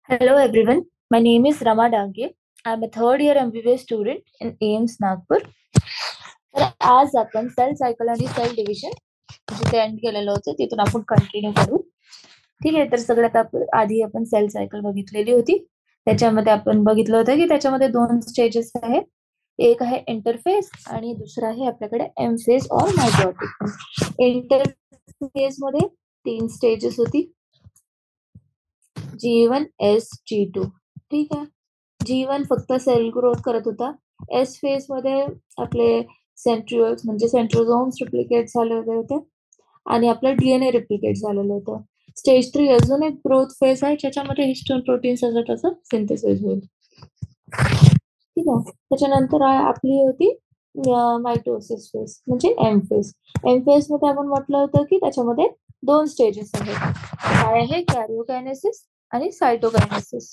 Hello everyone, my name is Rama Dange. I am a third year MBBS student in AIMS Nagpur. तर आज आपण sale cycle आणि sale division जिथे end केलेलं होतं तिथून आपण कंटिन्यू करू. ठीक आहे. तर सगळ्यात आधी आपण सेल सायकल बघितलेली होती. त्याच्यामध्ये आपण बघितलं होतं की त्याच्यामध्ये दोन स्टेजेस आहेत. एक आहे इंटरफेस आणि दुसरा आहे आपल्याकडे एम फेज और मायटोटिक. इंटरफेस मध्ये 3 स्टेजेस होती, G1 S G2. ठीक आहे. G1 फक्त सेल ग्रोथ करत होता. एस फेज मध्ये आपले सेंट्रिओल्स म्हणजे सेंट्रोझोम्स रिप्लिकेट झाले होते आणि आपलं डीएनए रिप्लिकेट झालेलं होतं. स्टेज 3 अजून एक ग्रोथ फेज आहे ज्याच्यामध्ये हिस्टोन प्रोटीन तसं सिंथेसिस होईल. ठीक आहे. त्याच्यानंतर आपली होती मायटोसिस फेज म्हणजे एम फेज. एम फेज मध्ये आपण म्हटलं होतं की त्याच्यामध्ये 2 स्टेजेस आहेत. काय आहे? कॅरिओकायनेसिस आणि सायटोकायनेसिस.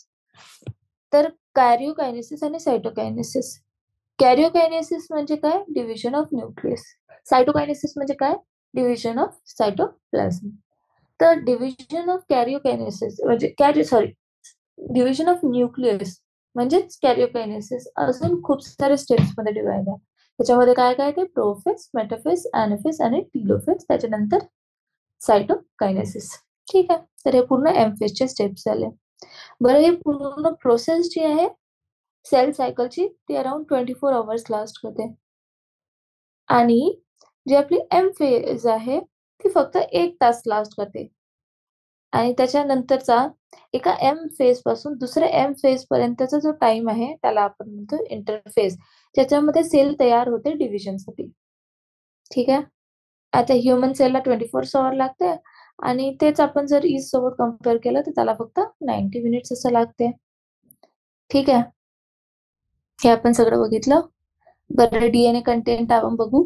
तर कॅरिओकायनेसिस आणि सायटोकायनेसिस. कॅरिओकायनेसिस म्हणजे काय? Division of nucleus. सायटोकायनेसिस म्हणजे काय? Division of cytoplasm. तर डिव्हिजन ऑफ कॅरिओकायनेसिस म्हणजे डिव्हिजन ऑफ न्यूक्लियस म्हणजेच कॅरिओकायनेसिस अजून खूप सारे स्टेप्स मध्ये डिवाइड आहे. त्याच्यामध्ये काय काय ते प्रोफेज, मेटाफेज, एनाफेज आणि टीलोफेज, त्याच्यानंतर सायटोकायनेसिस. ठीक आहे. तर हे पूर्ण एमफेजचे स्टेप्स झाले. बरं, ही पूर्ण प्रोसेस जी आहे सेल सायकलची ती अराउंड 24 आवर्स लास्ट करते आणि जी आपली एम फेज आहे ती फक्त 1 तास लास्ट करते आणि त्याच्यानंतरचा एका एम फेज पासून दुसऱ्या एम फेज पर्यंतचा जो टाइम आहे त्याला आपण म्हणतो इंटरफेज, ज्याच्यामध्ये सेल तयार होते डिव्हिजनसाठी. ठीक आहे. आता ह्युमन सेलला 24 आवर लागते आणि तेच आपण जर ईस्ट सोबत कम्पेअर केलं तर त्याला फक्त 90 मिनिट्स असं लागते. ठीक आहे. हे आपण सगळं बघितलं. बरं, डीएनए कंटेंट आपण बघू.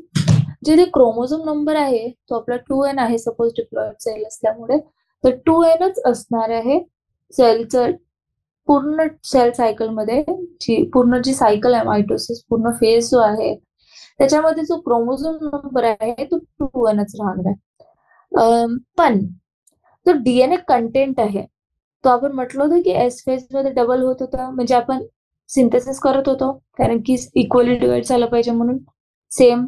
जे क्रोमोझोम नंबर आहे तो आपला 2n आहे सपोज डिप्लॉइड सेल असल्यामुळे, तर 2nच असणार आहे सेलचं पूर्ण सेल सायकल मध्ये. पूर्ण जी सायकल आहे मायटोसिस पूर्ण फेज जो आहे त्याच्यामध्ये जो क्रोमोझोम नंबर आहे तो 2nच राहणार आहे. पण जो डीएनए कंटेंट आहे तो आपण म्हटलं होतं की एस फेज मध्ये डबल होत होता, म्हणजे आपण सिंथेसिस करत होतो कारण की इक्वली डिवाइड झालं पाहिजे म्हणून सेम.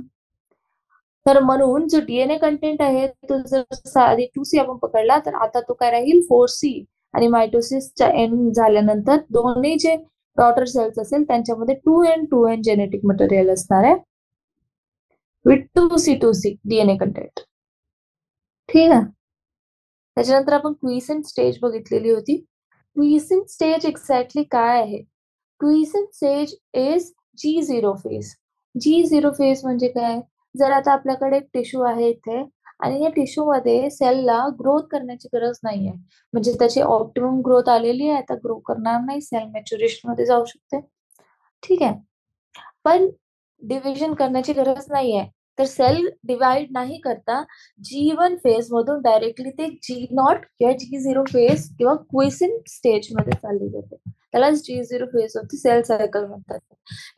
तर म्हणून जो डीएनए कंटेंट आहे तो जर आधी 2C आपण पकडला तर आता तो काय राहील 4C. आणि मायटोसिसच्या एंड झाल्यानंतर दोन्ही जे डॉटर सेल्स असेल त्यांच्यामध्ये 2n जेनेटिक मटेरियल असणार आहे विथ 2C डीएनए कंटेंट. ठीक आहे. त्याच्यानंतर आपण क्विसेंट स्टेज बघितलेली होती. क्विसेंट स्टेज एक्झॅक्टली काय आहे? Quiescent stage is G0 phase. G0 phase म्हणजे काय? जर आता आपल्याकडे एक टिश्यू आहे इथे आणि या टिश्यू मध्ये सेलला ग्रोथ करण्याची गरज नाहीये, म्हणजे त्याची ऑप्टिमम ग्रोथ आलेली आहे, आता ग्रो करणार नाही, सेल मॅच्युरेशन मध्ये जाऊ शकते. ठीक आहे. पण डिव्हिजन करण्याची गरज नाहीये, तर सेल डिवाइड नाही करता G1 फेज मधून डायरेक्टली ते G0 किंवा G0 फेज किंवा क्विसेंट स्टेज मध्ये चालली जाते. त्याला G0 phase of the cell cycle म्हणतात.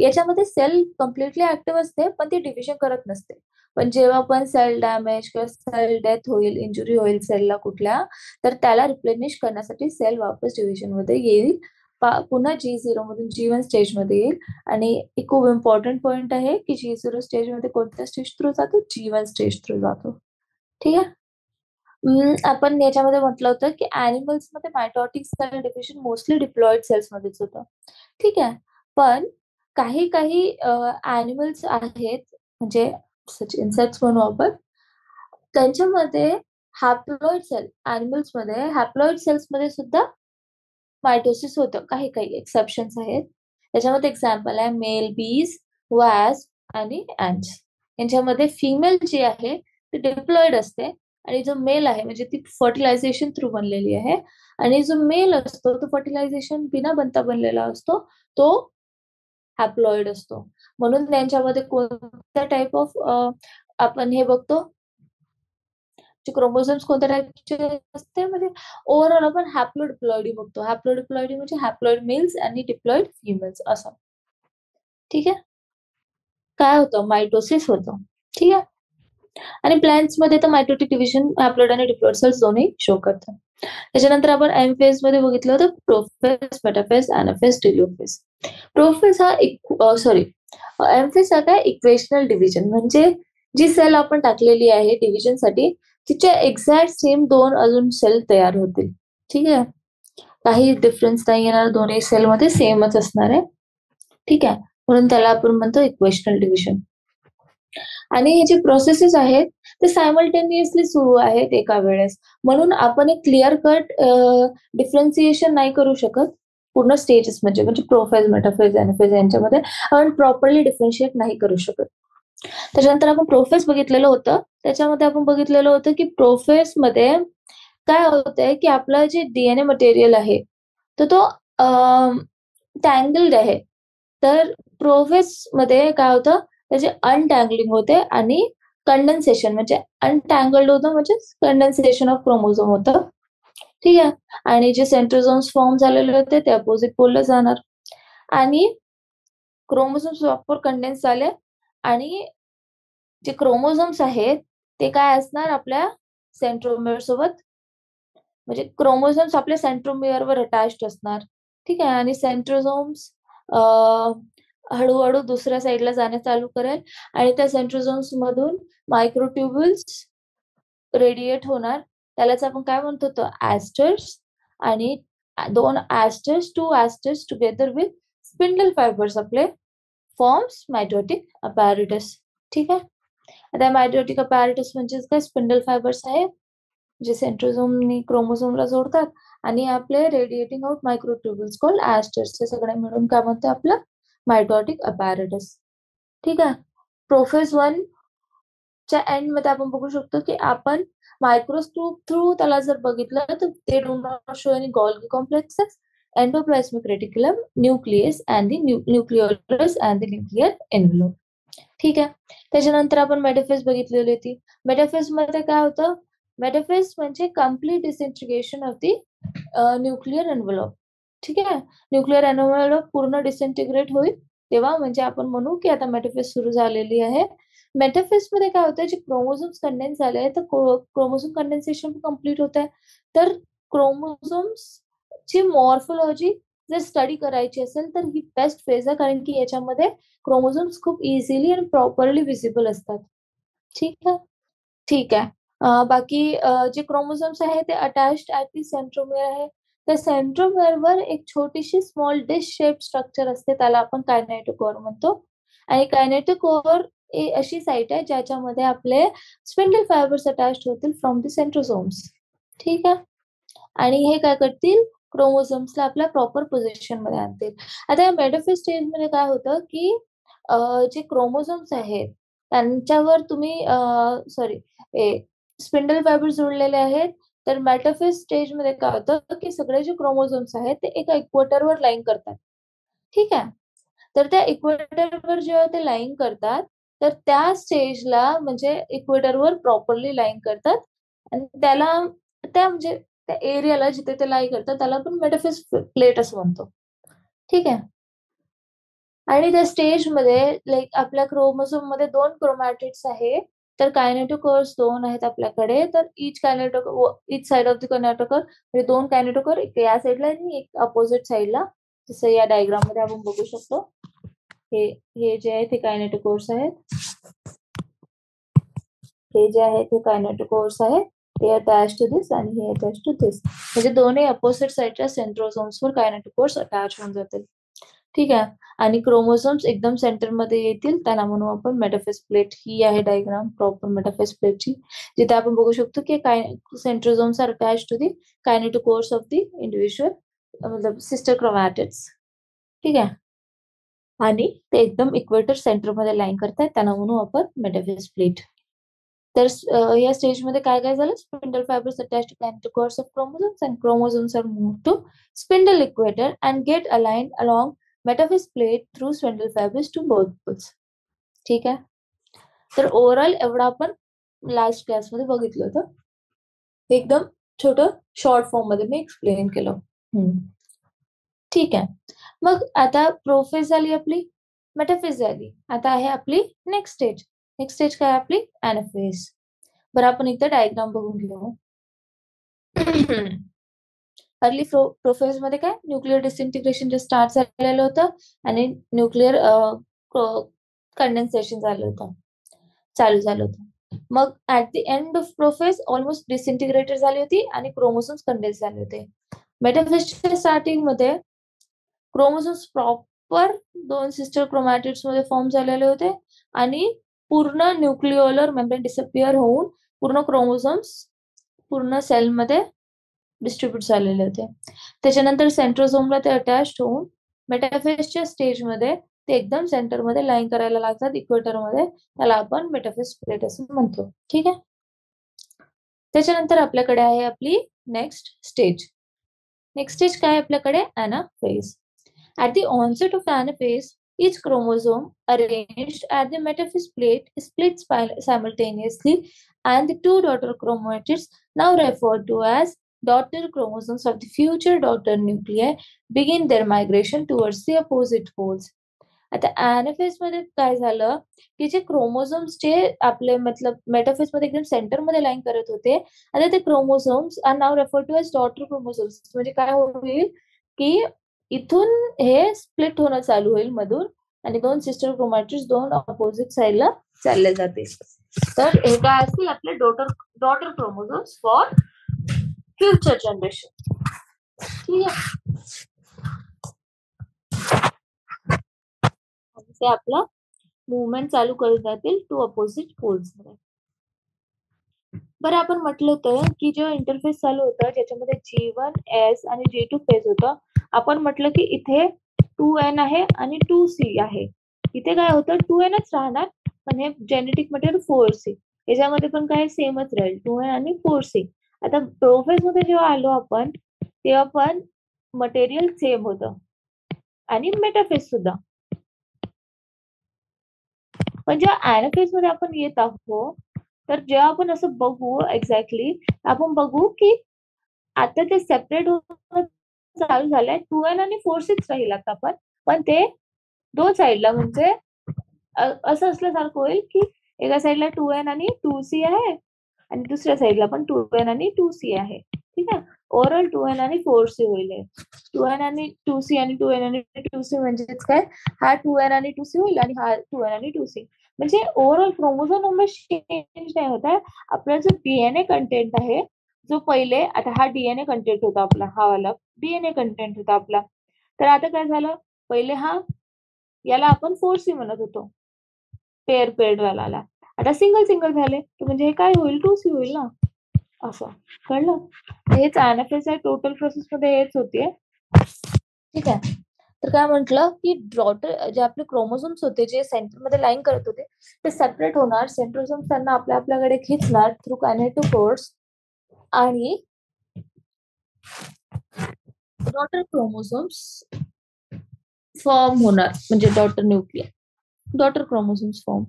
याच्यामध्ये सेल कम्प्लिटली ऍक्टिव्ह असते पण ती डिव्हिजन करत नसते. पण जेव्हा पण सेल डॅमेज किंवा सेल डेथ होईल, इंजुरी होईल सेलला कुठल्या, तर त्याला रिप्लेनिश करण्यासाठी सेल वापस डिव्हिजन मध्ये येईल, पुन्हा G0 मधून G1 स्टेज मध्ये येईल. आणि एक खूप इम्पॉर्टंट पॉइंट आहे की G0 स्टेज मध्ये कोणत्या स्टेज थ्रू जातो? G1 स्टेज थ्रू जातो. ठीक आहे. आपण याच्यामध्ये म्हटलं होतं की अॅनिमल्स मध्ये mitotic cell division mostly diploid cells मध्येच होतं. ठीक आहे. पण काही काही अॅनिमल्स आहेत म्हणजे इन्सेक्ट्स म्हणू आपण, त्यांच्यामध्ये हॅप्लॉइड सेल, अॅनिमल्स मध्ये हॅप्लॉइड सेल्स मध्ये सुद्धा मायटोसिस होतं. काही काही एक्सेप्शन्स आहेत. त्याच्यामध्ये एक्झाम्पल आहे मेल बीज, वॅस्प आणि ॲन्ट्स. यांच्यामध्ये फिमेल जी आहे ती डिप्लॉइड असते आणि जो मेल आहे म्हणजे ती फर्टिलायझेशन थ्रू बनलेली आहे, आणि जो मेल असतो तो फर्टिलायझेशन बिना बनता बनलेला असतो, तो हॅप्लॉइड असतो. म्हणून त्यांच्यामध्ये कोणत्या टाईप ऑफ आपण हे बघतो क्रोमोझोम्स कोणत्या टाईपचे असते, म्हणजे ओव्हरऑल आपण हॅप्लोडिप्लॉइडी बघतो. हॅप्लोडिप्लॉइडी म्हणजे हॅप्लॉइड मेल्स आणि डिप्लॉइड फिमेल्स असं. ठीक आहे. काय होतं? मायटोसिस होतं. ठीक आहे. आणि प्लांट्स मध्ये तर मायटोटिक डिव्हिजन हॅप्लॉइड आणि डिप्लॉइड सेल्स दोन्ही शो करतात. त्याच्यानंतर आपण एम फेज मध्ये बघितलं होतं prophase, metaphase, anaphase, telophase. Prophase हा एम फेज हा काय इक्वेशनल डिव्हिजन, म्हणजे जी सेल आपण टाकलेली आहे डिव्हिजन साठी तिच्या एक्झॅक्ट सेम दोन अजून सेल तयार होतील. ठीक आहे, काही डिफरन्स नाही येणार, दोन्ही सेल मध्ये सेमच असणार आहे. ठीक आहे, म्हणून त्याला आपण म्हणतो इक्वेशनल डिव्हिजन. आणि हे जे प्रोसेसेस आहेत ते सायमल्टेनियसली सुरू आहेत एका वेळेस, म्हणून आपण एक क्लिअर कट डिफरन्सिएशन नाही करू शकत पूर्ण स्टेजेस म्हणजे म्हणजे प्रोफेज, मेटाफेज, एनाफेज यांच्यामध्ये आपण प्रॉपरली डिफरन्शिएट नाही करू शकत. त्याच्यानंतर आपण प्रोफेज बघितलेलं होतं, त्याच्यामध्ये आपण बघितलेलं होतं की प्रोफेज मध्ये काय होतंय की आपलं जे डीएनए मटेरियल आहे तर तो टँगल्ड आहे. तर प्रोफेज मध्ये काय होतं, त्याचे अनटँगलिंग होते आणि कंडेन्सेशन म्हणजे अनटँगल्ड होतं म्हणजे कंडेन्सेशन ऑफ क्रोमोझोम होतं. ठीक आहे, आणि जे सेंट्रोझोम्स फॉर्म झालेले होते ते अपोजिट पोलला जाणार आणि क्रोमोझोम्स प्रॉपर कंडेन्स झाले आणि जे क्रोमोझोम्स आहेत ते काय असणार आपल्या सेंट्रोमियर सोबत, म्हणजे क्रोमोझोम्स आपल्या सेंट्रोमियरवर अटॅच्ड असणार. ठीक आहे, आणि सेंट्रोझोम्स हळूहळू दुसऱ्या साईडला जाणे चालू करेल आणि त्या सेंट्रोझोम्स मधून मायक्रोट्युब्युल्स रेडिएट होणार. त्यालाच आपण काय म्हणतो तो ॲस्टर्स, आणि दोन asters, two asters together with spindle fibres आपले फॉर्म्स मायटोटिक अपॅरेटस. ठीक आहे, आता मायटोटिक अपॅरेटस म्हणजे काय, स्पिंडल फायबर्स आहे जे सेंट्रोझोमनी क्रोमोझोमला जोडतात आणि आपले रेडिएटिंग आउट मायक्रोट्युब्युल्स कॉल्ड ॲस्टर्स, हे सगळे मिळून काय म्हणतो आपलं मायटोटिक अपॅरेटस. ठीक आहे, प्रोफेज 1 च्या एंड मध्ये आपण बघू शकतो की आपण मायक्रोस्कोप थ्रू त्याला जर बघितलं तर ते do not show any Golgi complexes, endoplasmic reticulum, nucleus and the nucleolus and the nuclear envelope. ठीक आहे, त्याच्यानंतर आपण मेटाफेज बघितलेली होती. मेटाफेज मध्ये काय होतं, मेटाफेज म्हणजे complete disintegration of the nuclear envelope. ठीक आहे, न्यूक्लियर एन्व्हलप पूर्ण डिसइंटिग्रेट होईल तेव्हा म्हणजे आपण म्हणू की आता मेटाफेज सुरू झालेली आहे. मेटाफेज मध्ये काय होतं, जे क्रोमोझोम्स कंडेन्स झाले तर क्रोमोझोम कंडेन्सेशन कम्प्लीट होत आहे. तर क्रोमोझोम्स ची मॉर्फोलॉजी जर स्टडी करायची असेल तर ही बेस्ट फेज आहे, कारण की याच्यामध्ये क्रोमोझोम्स खूप इझिली आणि प्रॉपरली विजिबल असतात. ठीक आहे, ठीक आहे. बाकी जे क्रोमोझोम्स आहे ते अटॅच्ड ॲट दी सेंट्रोमियर आहे. त्या सेंट्रोमियरवर एक छोटीशी स्मॉल डिश शेप स्ट्रक्चर असते, त्याला आपण कायनेटोकोर म्हणतो. आणि कायनेटोकोर ही अशी साइट आहे ज्याच्यामध्ये आपले स्पिंडल फायबर्स अटॅच्ड होतील फ्रॉम दी सेंट्रोझोम्स. ठीक आहे, आणि हे काय करतील, क्रोमोझोम्सला आपल्या प्रॉपर पोझिशन मध्ये आणतील. आता या मेटाफेज स्टेजमध्ये काय होतं की जे क्रोमोझोम्स आहेत त्यांच्यावर तुम्ही स्पिंडल फायबर जोडलेले आहेत. तर मेटाफेज स्टेजमध्ये काय होतं की सगळे जे क्रोमोझोम्स आहेत ते एका इक्वेटरवर लाईन करतात. ठीक आहे, तर त्या इक्वेटरवर जेव्हा ते लाईन करतात तर त्या स्टेजला म्हणजे इक्वेटरवर प्रॉपरली लाईन करतात आणि त्याला त्या म्हणजे त्या एरियाला जिथे ते लाईन करतात त्याला आपण मेटाफेज प्लेट असं म्हणतो. ठीक आहे, आणि त्या स्टेजमध्ये लाइक आपल्या क्रोमोझोममध्ये 2 क्रोमॅटिड्स आहे. तर कायनेटोकोर्स 2 आहेत आपल्याकडे. तर each side of the kinetochore म्हणजे 2 कायनेटोकोर एक या साइडला आणि एक अपोझिट साइडला. जसं या डायग्राममध्ये आपण बघू शकतो. हे हे जे आहेत ते कायनेटोकोर्स आहेत. हे जे आहेत ते कायनेटोकोर्स आहेत. ते अटॅच टू धिस आणि हे अटॅच टू धिस. म्हणजे दोन्ही अपोझिट साइडच्या सेंट्रोसोम्सवर कायनेटोकोर्स अटॅच होऊन जातील. ठीक आहे, आणि क्रोमोझोम्स एकदम सेंटरमध्ये येतील, त्याला म्हणू आपण मेटाफेज प्लेट. ही आहे डायग्राम प्रॉपर मेटाफेज प्लेटची, जिथे आपण बघू शकतो की काय centrosomes are attach to the kinetochores of the individual मतलब सिस्टर क्रोमॅटिड्स. ठीक आहे, आणि ते एकदम इक्वेटर सेंटरमध्ये लाईन करतायत, त्यांना म्हणू आपण मेटाफेज प्लेट. तर या स्टेजमध्ये काय काय झालं, spindle fibres attach to kinetochores of chromosomes and chromosomes are moved to spindle equator and get aligned along metaphase plate through spindle fibres to both poles. ठीक आहे, तर ओव्हरऑल एवढं आपण लास्ट क्लासमध्ये बघितलं होतं. एकदम छोटं शॉर्ट फॉर्म मध्ये मी एक्सप्लेन केलं. ठीक आहे, मग आता प्रोफेज झाली आपली, मेटाफेज झाली. आता आहे आपली नेक्स्ट स्टेज. नेक्स्ट स्टेज काय आपली एनाफेज. बरं, आपण इथं डायग्राम बघून घेऊ. अर्ली प्रोफेज मध्ये काय न्यूक्लिअर डिसइंटिग्रेशन जे स्टार्ट झालेलं होतं आणि न्यूक्लिअर कंडेन्सेशन झालं होतं, चालू झालं होतं. मग at the end of prophase almost डिसइंटिग्रेटेड झाली होती आणि क्रोमोसोम्स कंडेन्स झाले होते. मेटाफेजच्या स्टार्टिंग मध्ये क्रोमोसोम्स प्रॉपर 2 सिस्टर क्रोमॅटिड्स मध्ये फॉर्म झालेले होते आणि पूर्ण न्यूक्लिओलर मेम्ब्रेन डिसअपिअर होऊन पूर्ण क्रोमोसोम्स पूर्ण सेलमध्ये डिस्ट्रीब्यूट झालेले होते. त्याच्यानंतर सेंट्रोझोमला ते अटॅच्ड होऊन मेटाफेजच्या स्टेजमध्ये ते एकदम सेंटरमध्ये लाईन करायला लागतात इक्वेटरमध्ये. त्याला आपण मेटाफेज प्लेट असं म्हणतो. ठीक आहे. त्याच्यानंतर आपल्याकडे आहे आपली नेक्स्ट स्टेज. नेक्स्ट स्टेज काय आपल्याकडे anaphase. At the onset of anaphase, each chromosome arranged at the metaphase plate is split simultaneously, and the two daughter chromatids, now referred to as daughter chromosomes of the future daughter nuclei, begin their migration towards the opposite poles. आता anaphase मध्ये काय झालं की जे chromosomes जे आपले मतलब metaphase मध्ये एकदम सेंटर मध्ये लाईन करत होते, आता ते chromosomes are now refer to as daughter chromosomes. म्हणजे काय होईल की इथून हे स्प्लिट होणं चालू होईल मधून आणि 2 सिस्टर क्रोमॅटिड्स 2 ऑपोजिट साइडला चालले जातील. तर हे काय असतील आपले daughter chromosomes for future generation. ठीक आहे. ते आपला मुवमेंट चालू करत जातील टू अपोजिट पोल्स मध्ये. बरं आपण म्हटलं होतं की जो इंटरफेस चालू होता ज्याच्यामध्ये G1S आणि G2 फेज होतं, आपण म्हटलं की इथे 2N आहे आणि 2C आहे. इथे काय होतं 2Nच राहणार पण हे जेनेटिक मटेरियल 4C. याच्यामध्ये पण काय सेमच राहील 2N आणि 4C. आता प्रोफेज मध्ये जेव्हा आलो आपण तेव्हा पण मटेरियल सेम होतं आणि मेटाफेज सुद्धा. पण जेव्हा ऍनाफेज मध्ये आपण येत आहोत तर जेव्हा आपण असं बघू एक्झॅक्टली आपण बघू की आता ते सेपरेट होणं चालू झालंय 2N आणि 4C राहील आता पण ते दोन साईडला म्हणजे असं असल्यासारखं होईल की एका साईडला 2N आणि 2C आहे आणि दुसऱ्या साईडला पण 2N आणि 2C आहे. ठीक आहे. ओव्हरऑल 2N आणि 4C होईल. 2N आणि 2C आणि 2N आणि 2C म्हणजेच काय हा 2N आणि 2C होईल आणि हा 2N आणि 2C. म्हणजे ओव्हरऑल क्रोमोझोम नंबर चेंज नाही होत आहे. आपला जो डीएनए कंटेंट आहे जो पहिले आता हा डीएनए कंटेंट होता आपला हा वाला डीएनए कंटेंट होता आपला. तर आता काय झालं पहिले हा याला आपण 4C म्हणत होतो पेअर वाला. आता सिंगल झाले तर म्हणजे हे काय होईल 2C होईल ना असं कळलं. हेच anaphase आहे टोटल प्रोसेस मध्ये हेच होते. ठीक आहे. तर काय म्हटलं की डॉटर जे आपले क्रोमोझोम्स होते जे सेंटर मध्ये लाईन करत होते ते सेपरेट होणार. सेंट्रोझोम्स त्यांना आपल्याकडे खिचणार थ्रू कायनेटोकोर्स आणि डॉटर क्रोमोझोम्स फॉर्म होणार म्हणजे डॉटर क्रोमोझोम्स फॉर्म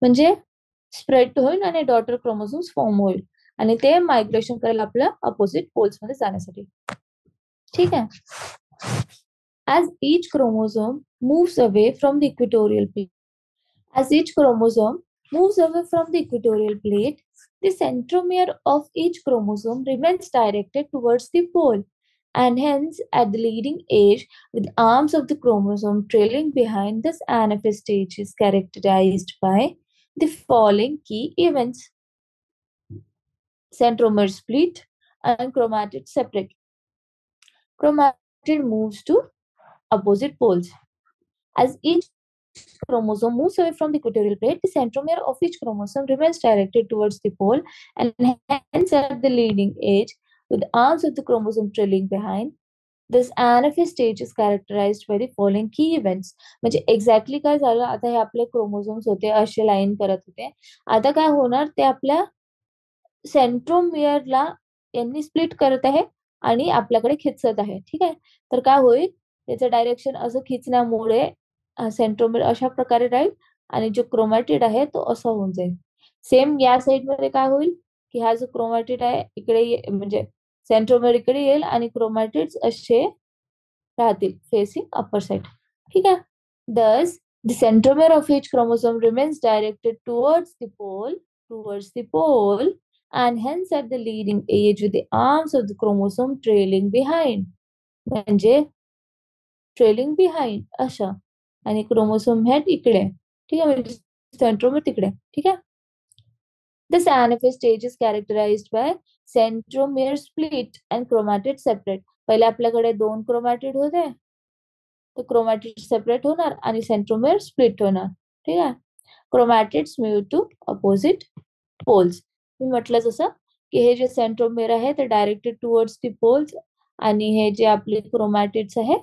म्हणजे स्प्रेड होईल आणि डॉटर क्रोमोझोम्स फॉर्म होईल आणि ते मायग्रेशन करेल आपल्या अपोजिट पोल्स मध्ये जाण्यासाठी. ठीक आहे. As each chromosome moves away from the equatorial plate, the centromere of each chromosome remains directed towards the pole, and hence at the leading edge, with arms of the chromosome trailing behind. This anaphase stage is characterized by the following key events: centromere split and chromatid separate. Chromatid moves to opposite poles. As each chromosome moves away from the equatorial plate, the centromere of each chromosome remains directed towards the pole, and hence at the leading edge, with the arms of the chromosome trailing behind. This anaphase stage is characterized by the following key events. म्हणजे exactly काय झालं आता हे आपले chromosomes होते असे line करत होते. आता काय होणार ते आपल्या सेंट्रोमियरला यांनी स्प्लिट करत आहे आणि आपल्याकडे खिचत आहे. ठीक आहे. तर काय होईल त्याचं डायरेक्शन असं खिचण्यामुळे सेंट्रोमियर अशा प्रकारे राहील आणि जो क्रोमॅटिड आहे तो असा होऊन जाईल. सेम या साइड मध्ये काय होईल की हा जो क्रोमॅटिड आहे इकडे म्हणजे सेंट्रोमियर इकडे येईल आणि क्रोमॅटिड्स असे राहतील फेसिंग अपर साइड. ठीक आहे. Thus, the centromere of each chromosome remains directed towards the pole and hence at the leading age with the arms of the chromosome trailing behind. म्हणजे ट्रेलिंग बिहाइंड अशा, आणि chromosome head इकडे, ठीक आहे, म्हणजे centromere तिकडे, ठीक आहे. This anaphase stage is characterized by centromere split and chromatid separate. पहिले आपल्याकडे 2 क्रोमॅटिड होते, तर क्रोमॅटिड सेपरेट होणार आणि सेंट्रोमेर स्प्लिट होणार, ठीक आहे. Chromatids move to opposite poles. मी म्हटलं जसं की हे जे सेंट्रोमेर आहे ते डायरेक्टेड टुवर्ड्स दी पोल्स, आणि हे जे आपले क्रोमॅटिड्स आहे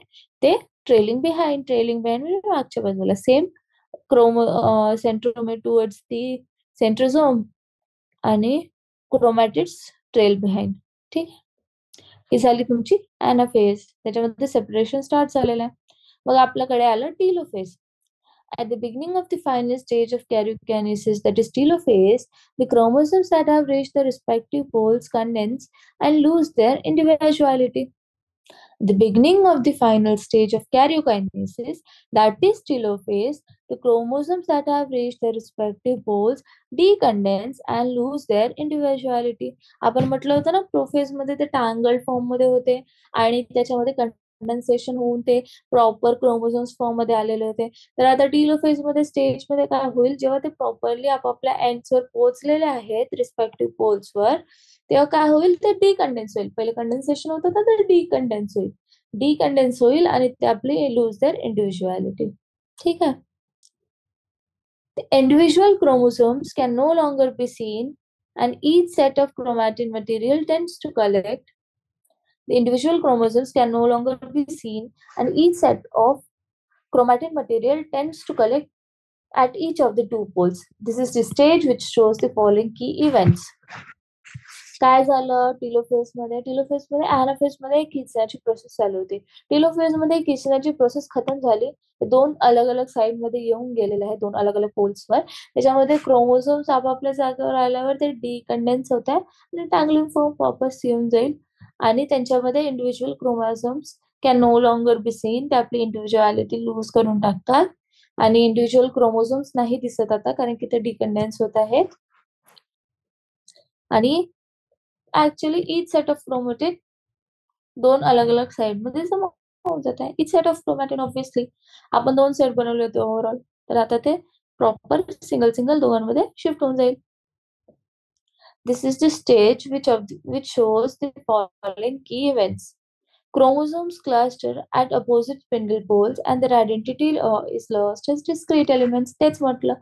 ते ट्रेलिंग बिहाइंड म्हणजे मागच्या बाजूला. सेम सेंट्रोमेर टुवर्ड्स दी सेंट्रोझोम आणि क्रोमॅटिड्स ट्रेल बिहाइंड, ठीक. ही झाली तुमची ऍनाफेज. त्याच्यामध्ये सेपरेशन स्टार्ट झालेलं आहे. मग आपल्याकडे आलं telophase. At the beginning of the final stage of karyokinesis, that is telophase, the chromosomes that have reached their respective poles condense and lose their individuality. The beginning of the final stage of karyokinesis, that is telophase, the chromosomes that have reached their respective poles decondense and lose their individuality. आपण म्हटलं होतं ना prophase मध्ये ते टँगल्ड form मध्ये होते आणि त्याच्यामध्ये कंडेन्सेशन होऊन ते प्रॉपर क्रोमोझोम्स फॉर्म मध्ये आलेले होते. तर आता टीलोफेज मध्ये स्टेज मध्ये काय होईल, जेव्हा ते प्रॉपरली आपापल्या एंड्सवर पोहोचलेले आहेत रिस्पेक्टिव्ह पोल्सवर, तेव्हा काय होईल, ते डिकंडेन्स होईल. पहिले कंडेन्सेशन होतं तर डिकंडेन्स होईल आणि ते आपले लूज देअर इंडिव्हिज्युअलिटी, ठीक आहे. The individual chromosomes can no longer be seen and each set of chromatin material tends to collect. The individual chromosomes can no longer be seen and each set of chromatin material tends to collect at each of the two poles. This is the stage which shows the following key events. काय झालं telophase मध्ये ऍनाफेज मध्ये खिचण्याची process चालू होती. Telophase मध्ये खिचण्याची process खतम झाली, दोन अलग अलग साइड मध्ये येऊन गेलेले आहेत, दोन अलग अलग पोल्सवर. त्याच्यामध्ये क्रोमोझोम्स आपापल्या जागेवर आल्यावर ते डिकंडेन्स होत आहे आणि टँगलिंग फॉर्म वापस येऊन जाईल आणि त्यांच्यामध्ये individual chromosomes can no longer be seen. ते आपली इंडिव्हिज्युअलिटी लूज करून टाकतात आणि इंडिव्हिज्युअल क्रोमोझोम्स नाही दिसत आता, कारण की ते डिकंडेन्स होत आहेत. आणि actually each set of chromatin दोन अलग अलग साइड मध्ये जमा होऊन जात आहे. इच सेट ऑफ क्रोमॅटिन ऑब्विसली आपण 2 सेट बनवले होते ओव्हरऑल, तर आता ते प्रॉपर सिंगल दोघांमध्ये शिफ्ट होऊन जाईल. This is the stage which shows the following key events. Chromosomes cluster at opposite spindle poles and their identity is lost as discrete elements. तेच म्हटलं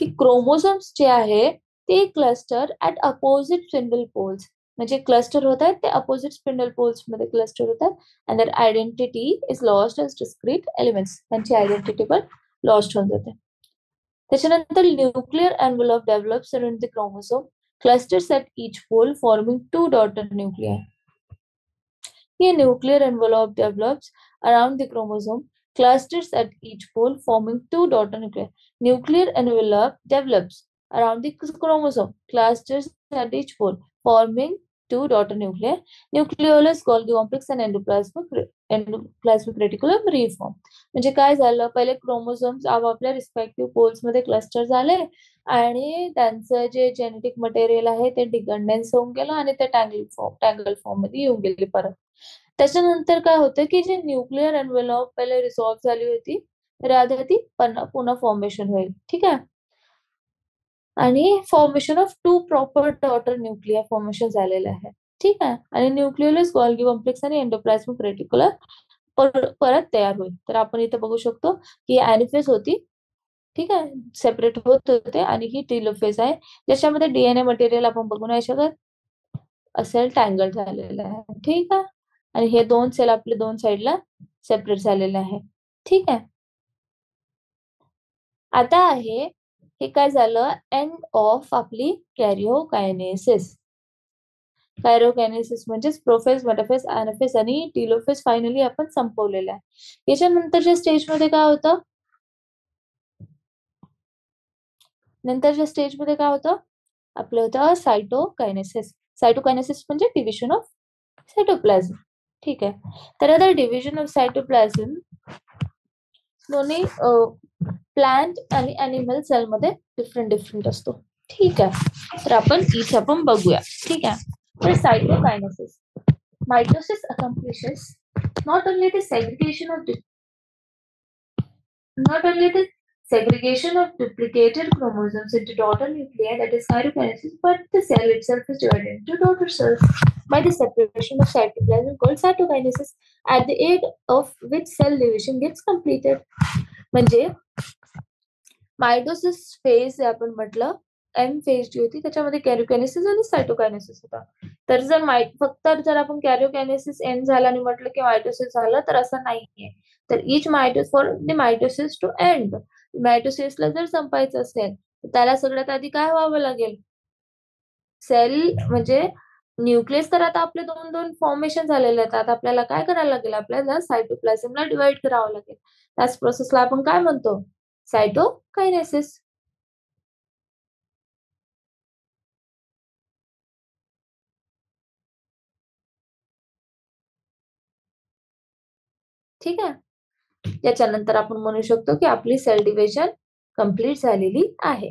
की क्रोमोझोम्स जे आहे ते cluster at opposite spindle poles, म्हणजे cluster होत आहेत ते अपोजिट स्पिंडल पोल्स मध्ये क्लस्टर होतात and their identity is lost as discrete elements. त्यांची आयडेंटिटी पण लॉस्ट होऊन जाते. त्याच्यानंतर nuclear envelope develops around the chromosome, clusters at each pole forming 2 daughter nuclei. A nuclear envelope develops around the chromosome, clusters at each pole forming 2 daughter nuclei. Nuclear envelope develops around the chromosome, clusters at each pole forming 2 daughter nuclei. Nucleolus, Golgi complex and endoplasmic reticulum reform. म्हणजे काय झालं, पहिले chromosomes आपापल्या respective poles मध्ये cluster झाले आणि त्यांचं जे जेनेटिक मटेरियल आहे ते डिकंडेन्स होऊन गेलं आणि ते टँगल फॉर्म मध्ये येऊन गेले परत. त्याच्यानंतर काय होतं की जे न्यूक्लिअर एनव्हलप पहिले रिसॉल्व्ह झाली होती, तर आता ती पुन्हा फॉर्मेशन होईल, ठीक आहे. आणि formation of 2 proper daughter nuclear formation झालेलं आहे, ठीक आहे. आणि न्यूक्लियोलस, गोल्गी कॉम्प्लेक्स आणि एंडोप्लाझ्मिक रेटिक्युलम परत तयार होईल. तर आपण इथे बघू शकतो की ऍनाफेज होती, ठीक आहे, सेपरेट होत होते, आणि ही टीलोफेज आहे ज्याच्यामध्ये डीएनए मटेरियल आपण बघू नाही शकत, असेल टँगल झालेलं आहे, ठीक आहे. आणि हे 2 सेल आपले 2 साइडला सेपरेट झालेले आहे, ठीक आहे. आता आहे हे काय झालं, एंड ऑफ आपली कॅरिओकायनेसिस. कॅरिओकायनेसिस म्हणजेच प्रोफेज, मेटाफेज, ऍनाफेज आणि टीलोफेज फायनली आपण संपवलेलं आहे. याच्यानंतरच्या स्टेजमध्ये काय होतं, नंतरच्या स्टेजमध्ये काय होतं आपलं, होतं सायटोकायनेसिस. सायटोकायनेसिस म्हणजे डिव्हिजन ऑफ सायटोप्लाझम, ठीक आहे. तर आता डिव्हिजन ऑफ सायटोप्लाझम दोन्ही प्लांट आणि अॅनिमल सेल मध्ये डिफरंट असतो. ठीक आहे. तर आपण बघूया. ठीक आहे. तर cytokinesis. Mitosis accomplishes not only the segregation of not only the segregation of duplicated chromosomes into daughter nuclei, that is cytokinesis, but the cell itself is divided into daughter cells by the separation of cytoplasm called cytokinesis, at the end of which cell division gets completed. म्हणजे mitosis phase आपण म्हटलं, M phase जी होती त्याच्यामध्ये कॅरिओकायनेसिस आणि cytokinesis होता. तर फक्त जर आपण कॅरिओकायनेसिस एंड झाला आणि म्हटलं की मायटोसिस झालं, तर असं नाहीये. तर each mitosis for the mitosis to end, मायटोसिसला जर संपायचं असेल तर त्याला सगळ्यात आधी काय व्हावं लागेल? सेल म्हणजे न्यूक्लियस तर आता आपले दोन दोन फॉर्मेशन झालेले आहेत. आता आपल्याला काय करायला लागेल? आपल्याला सायटोप्लाझमला डिवाइड करावं लागेल. त्याच प्रोसेसला आपण काय म्हणतो? सायटोकायनेसिस. ठीक आहे. याच्यानंतर आपण म्हणू शकतो की आपली सेल डिव्हिजन कंप्लीट झालेली आहे.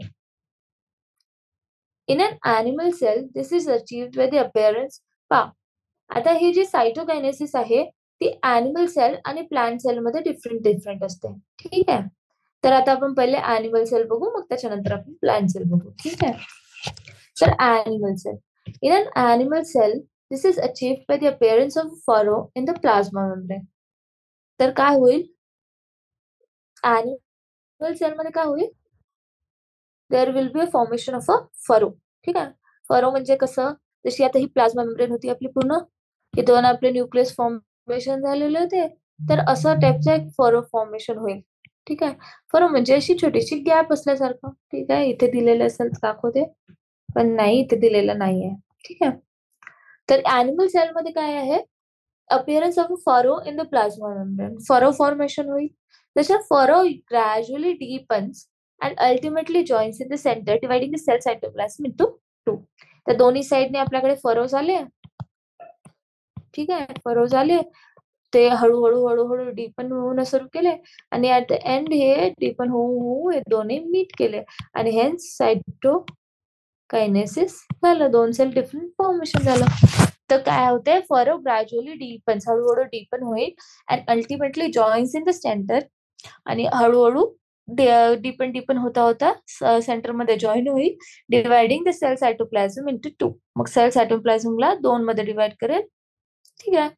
In an animal cell this is achieved by the appearance. आता ही जी सायटोकायनेसिस आहे ती ॲनिमल सेल आणि प्लांट सेल मध्ये डिफरंट असते. ठीक आहे. तर आता आपण पहिले ॲनिमल सेल बघू, मग त्याच्यानंतर आपण प्लांट सेल बघू. ठीक आहे. तर animal cell. In an animal cell this is achieved by the appearance of furrow in the plasma membrane. तर काय होईल? ॲनिमल सेलमध्ये काय होईल? There will be a formation of a furrow. ठीक आहे. फरो म्हणजे कसं? जशी आता ही प्लाझ्मा मेम्ब्रेन होती आपली पूर्ण, इथून आपले न्यूक्लियस फॉर्मेशन झालेले होते, तर असं टाईपचं एक फरो फॉर्मेशन होईल. ठीक आहे. फरो म्हणजे अशी छोटीशी गॅप असल्यासारखं. ठीक आहे. इथे दिलेलं असेल दाखवते, पण नाही इथे दिलेलं नाहीये. ठीक आहे. तर ॲनिमल सेलमध्ये काय आहे? appearance of a furrow in the plasma membrane. Furrow formation होईल. जसं furrow gradually deepens and ultimately joins in the center, dividing the cell cytoplasm into two. तर दोन्ही साइडने आपल्याकडे फरोज आले. ठीक आहे. फरोज आले. ते हळूहळू डीपन होणं सुरू केले आणि ऍट द एंड हे डीपन होऊ हे दोन्ही मीट केले आणि हेन्स सायटोकायनेसिस झालं. दोन सेल डिफरंट फॉर्मेशन झालं. तर काय होते? फरो ग्रॅज्युअली डीपन्स, हळूहळू डीपन होईल and ultimately joins in the centre, आणि हळूहळू डीपन होता सेंटर मध्ये जॉईन होईल, dividing the cell cytoplasm into two. मग सेल सायटोप्लाझमला दोन मध्ये डिवाइड करेल. ठीक आहे.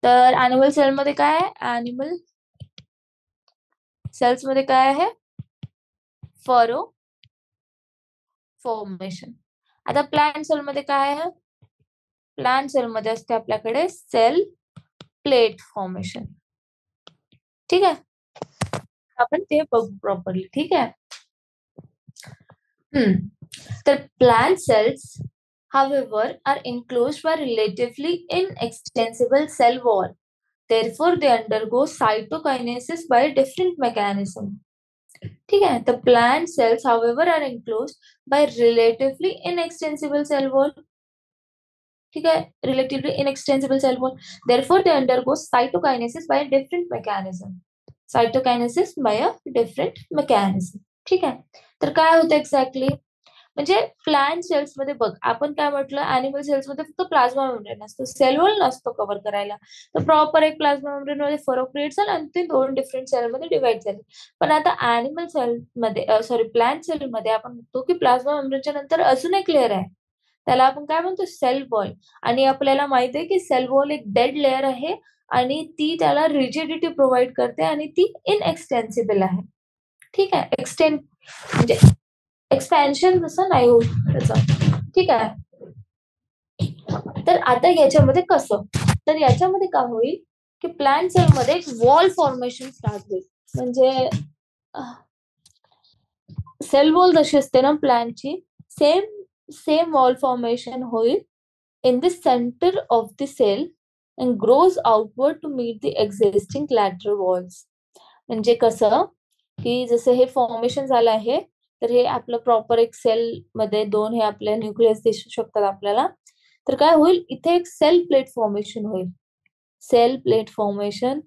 तर ॲनिमल सेल मध्ये काय आहे? ॲनिमल सेल्स मध्ये काय आहे? Furrow formation. आता प्लांट सेल मध्ये काय आहे? प्लांट सेल मध्ये असते आपल्याकडे सेल प्लेट फॉर्मेशन. ठीक आहे. आपण ते बघू प्रॉपरली. ठीक आहे. तर plant cells however are enclosed by relatively inextensible cell wall. Therefore they undergo cytokinesis by a different mechanism. ठीक है. The plant cells however are enclosed by relatively inextensible cell wall. ठीक है. Relatively inextensible cell wall. Therefore they undergo cytokinesis by a different mechanism. Cytokinesis by a different mechanism. ठीक आहे. तर काय होतं exactly? म्हणजे प्लांट सेल्स मध्ये बघ, आपण काय म्हटलं, ऍनिमल सेल्स मध्ये फक्त प्लाझ्मा मेम्ब्रेन असतो, सेल वॉल नसतो कव्हर करायला. तर प्रॉपर एक प्लाझ्मा मेम्ब्रेन मध्ये फरक क्रिएट झाला आणि ते दोन डिफरंट सेल मध्ये डिवाइड झाले. पण आता ऍनिमल सेल मध्ये प्लांट सेल मध्ये आपण म्हणतो की प्लाझ्मा मेम्ब्रेनच्या नंतर अजून एक लेअर आहे, त्याला आपण काय म्हणतो? Cell wall. आणि आपल्याला माहिती आहे की सेल वॉल एक डेड लेअर आहे आणि ती त्याला रिजिडिटी प्रोव्हाइड करते आणि ती इनएक्सटेन्सिबल आहे. ठीक आहे. म्हणजे एक्सपॅन्शन जसं नाही होत त्याचं. ठीक आहे. तर आता याच्यामध्ये कसं? तर याच्यामध्ये काय होईल की प्लांट सेल मध्ये एक वॉल फॉर्मेशन स्टार्ट होईल. म्हणजे सेल वॉल जशी असते ना प्लांटची, सेम वॉल फॉर्मेशन होईल in the center of the cell and grows outward to meet the existing lateral walls. म्हणजे कसं की जसं हे फॉर्मेशन झालं आहे, तर हे आपलं प्रॉपर एक सेल मध्ये दोन हे आपल्या न्यूक्लियस दिसू शकतात आपल्याला. तर काय होईल? इथे एक सेल प्लेट फॉर्मेशन होईल. Cell plate formation.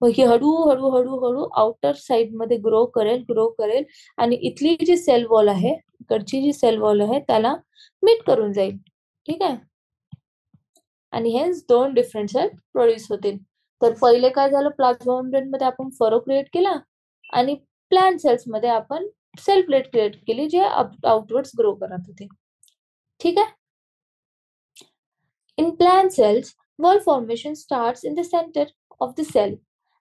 मग ही हळूहळू हळूहळू आउटर साइड मध्ये ग्रो करेल आणि इथली जी सेल वॉल आहे, इकडची जी सेल वॉल आहे त्याला मीट करून जाईल. ठीक आहे. आणि हेच दोन डिफरंट सेल प्रोड्यूस होतील. तर पहिले काय झालं, प्लाझ्मा मेम्ब्रेन मध्ये आपण फरो क्रिएट केला आणि प्लांट सेल्स मध्ये आपण सेल प्लेट क्रिएट केली जे आउटवर्ड्स ग्रो करत होते. ठीक आहे. In plant cells, wall formation starts in the center of the cell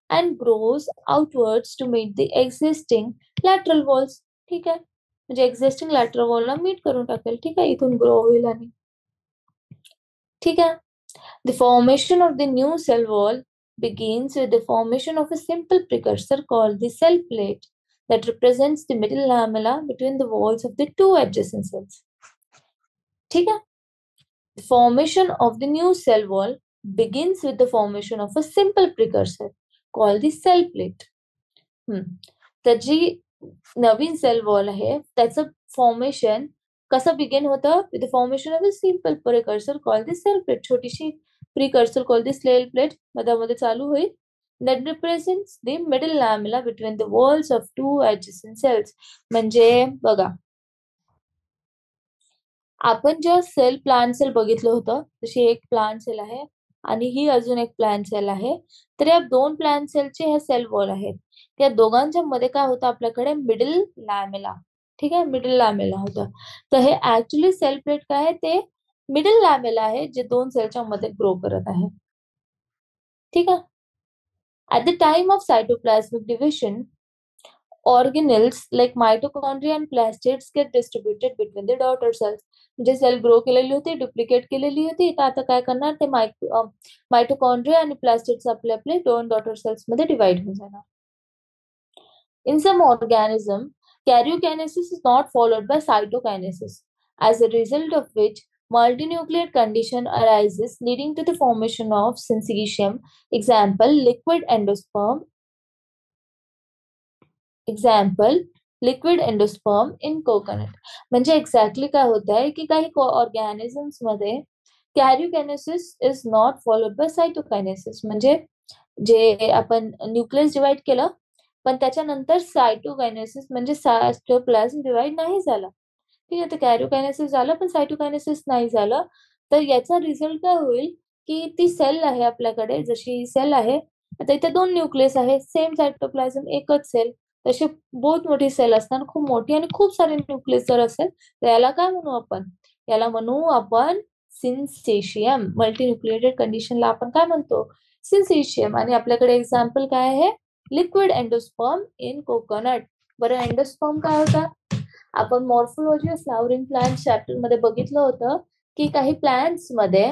and grows outwards to meet the existing lateral walls. ठीक आहे. म्हणजे एक्झिस्टिंग लॅटरल वॉलला मीट करून टाकेल. ठीक आहे. इथून ग्रो होईल आणि ठीक आहे. The formation of the new cell wall begins with the formation of a simple precursor called the cell plate that represents the middle lamella between the walls of the two adjacent cells. ठीक है. The formation of the new cell wall begins with the formation of a simple precursor called the cell plate. तर जी नवीन sale wall आहे त्याचं formation कसं begin होतं, with the formation of a simple precursor called the cell plate. छोटीशी precursor called the cell plate मधामध्ये चालू होईल. that represents the middle lamella between the walls of two adjacent cells. म्हणजे बघा, आपण जेव्हा सेल प्लांट सेल बघितलं होतं, तशी एक प्लांट सेल आहे आणि ही अजून एक प्लांट सेल आहे. तर या दोन प्लांट सेलचे हे सेल वॉल आहेत. त्या दोघांच्या मध्ये काय होतं, आपल्याकडे मिडल लॅमेला. ठीक आहे. मिडल लॅमेला होतं. तर हे ऍक्च्युली सेल प्लेट काय आहे, ते मिडल लॅमेला आहे जे दोन सेलच्या मध्ये ग्रो करत आहे. ठीक आहे. At the time of cytoplasmic division, organelles like mitochondria and plastids get distributed between the daughter cells. म्हणजे सेल ग्रो केलेली होती, डुप्लिकेट केलेली होती, तर आता काय करणार, ते मायटोकॉन्ड्रिया आणि प्लास्टिड्स आपले आपले दोन डॉटर सेल्स मध्ये डिवाइड होऊन जाणार. In some organism, karyokinesis is not followed by cytokinesis, as a result of which multinucleate condition arises leading to the formation of syncytium. Example, liquid endosperm. Liquid endosperm in coconut. म्हणजे exactly काय होत आहे की काही organisms मध्ये कॅरियोकायनेसिस is not followed by cytokinesis. म्हणजे जे आपण न्यूक्लियस डिवाइड केलं पण त्याच्यानंतर सायटोकायनेसिस म्हणजे सायटोप्लाझम डिवाइड नाही झाला. ठीक आहे. तर कॅरियोकायनेसिस झालं पण सायटोकायनेसिस नाही झालं. तर याचा रिझल्ट काय होईल की ती सेल आहे आपल्याकडे, जशी सेल आहे आता इथे दोन न्यूक्लियस आहे, सेम सायटोप्लाझम एकच सेल, तशी बहुत मोठी सेल असणार, खूप मोठी आणि खूप सारे न्यूक्लियस जर असेल तर याला काय म्हणू आपण, याला म्हणू आपण सिन्सिशियम. मल्टीन्यूक्लिएटेड कंडिशनला आपण काय म्हणतो, सिन्सिशियम. आणि आपल्याकडे एक्झाम्पल काय आहे, लिक्विड एंडोस्पर्म इन कोकोनट. बरं, एंडोस्पर्म काय होता, आपण morphology of flowering plant chapter मध्ये बघितलं होतं की काही प्लांट्स मध्ये,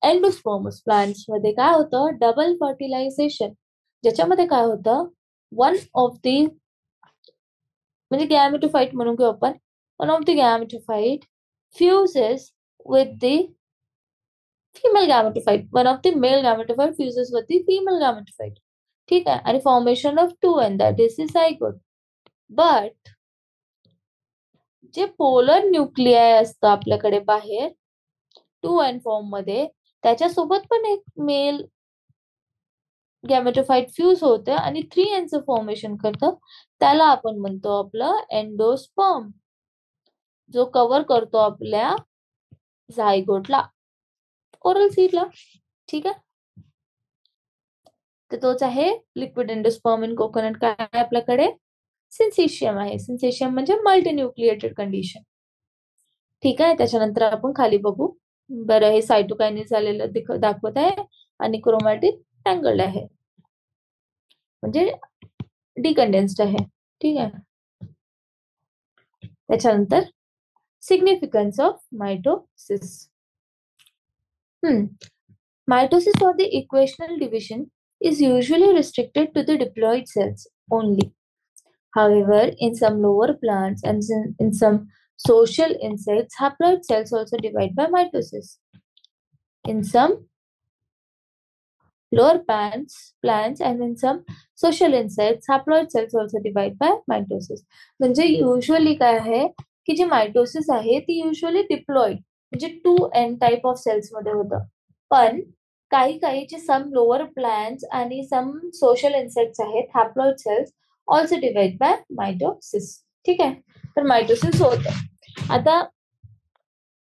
एंडोस्पर्मस प्लांट्स मध्ये काय होतं, डबल फर्टिलायझेशन. ज्याच्यामध्ये काय होतं, वन ऑफ द म्हणजे गॅमेटोफाइट म्हणून घेऊ आपण, one of the gametophyte fuses with the female gametophyte. One of the male gametophyte fuses with the female gametophyte. ठीक आहे. आणि formation of two n, that is the zygote. But जे polar nuclei असतं आपल्याकडे बाहेर टू एन फॉर्म मध्ये, त्याच्यासोबत पण एक मेल गॅमेटोफाइट फ्यूज होतं आणि 3N चं फॉर्मेशन करतं. त्याला आपण म्हणतो आपलं एंडोस्पर्म, जो कव्हर करतो आपल्या झायगोटला, ओरल सीडला. ठीक आहे. तर तोच आहे लिक्विड एंडोस्पर्म इन कोकोनट. काय आपल्याकडे, सिन्सिशियम आहे. सिन्सिशियम म्हणजे मल्टीन्यूक्लिएटेड कंडिशन. ठीक आहे. त्याच्यानंतर आपण खाली बघू. बरं, हे सायटोकायनेस झालेलं दाखवत आहे आणि क्रोमॅटिन टँगल्ड आहे, म्हणजे डिकंडेन्स्ड आहे. ठीक आहे. त्याच्यानंतर significance of mitosis. Mitosis or the equational division is usually restricted to the diploid cells only. However, in some lower plants and in some social insects, haploid cells also divide by mitosis. In some lower plants and in some social insects, haploid cells also divide by mitosis. म्हणजे usually काय आहे की जी mitosis आहे ती usually diploid म्हणजे 2N type of cells मध्ये होतं. पण काही काहीचे सम लोअर प्लांट्स आणि सम सोशल इन्सेक्ट्स आहेत, haploid cells also divide by mitosis. ठीक आहे, तर मायटोसिस होत. आता